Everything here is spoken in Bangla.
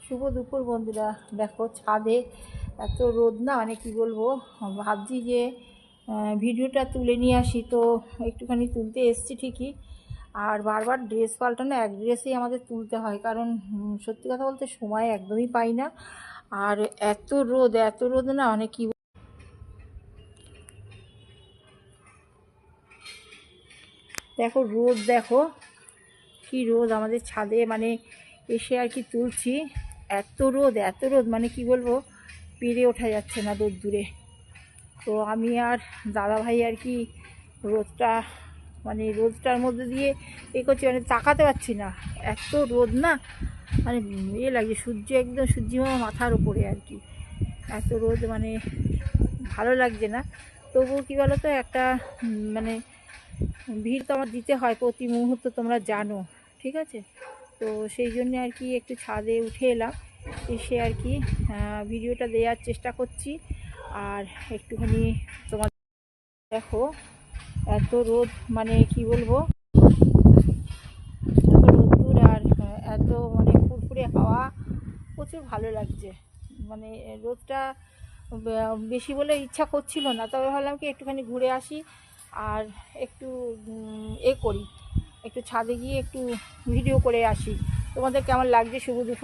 শুভ দুপুর বন্ধুরা। দেখো ছাদে এত রোদ না, মানে কি বলবো, ভাবছি যে ভিডিওটা তুলে নিয়ে আসি, তো একটুখানি তুলতে এসছি ঠিকই। আর বারবার ড্রেস পাল্টানো, এক ড্রেসেই আমাদের তুলতে হয়, কারণ সত্যি কথা বলতে সময় একদমই পাই না। আর এত রোদ না, মানে কি দেখো রোদ, দেখো কি রোদ আমাদের ছাদে, মানে এসে আর কি তুলছি। এত রোদ মানে কি বলবো, পেরে ওঠা যাচ্ছে না দূরে। তো আমি আর দাদাভাই আর কি রোদটা, মানে রোদটার মধ্যে দিয়ে করছি, মানে তাকাতে পারছি না, এত রোদ না, মানে লাগছে সূর্য, একদম সূর্যিমামা মাথার উপরে আর কি। এত রোদ, মানে ভালো লাগছে না। তবুও কী বলো তো, একটা মানে ভিড় তো আমার দিতে হয় প্রতি মুহূর্ত, তোমরা জানো, ঠিক আছে। তো সেই জন্যে আর কি একটু ছাদে উঠে এলাম, এসে আর কি ভিডিওটা দেওয়ার চেষ্টা করছি। আর একটুখানি তোমার দেখো এত রোদ, মানে কি বলবো, এত রোদ্দুর আর এত মানে ফুরফুরে হাওয়া, প্রচুর ভালো লাগছে। মানে রোদটা বেশি বলে ইচ্ছা করছিল না, তবে ভাবলাম কি একটুখানি ঘুরে আসি আর একটু করি, একটু ছাদে গিয়ে একটু ভিডিও করে আসি। তোমাদের কেমন লাগছে শুভ দুপুর?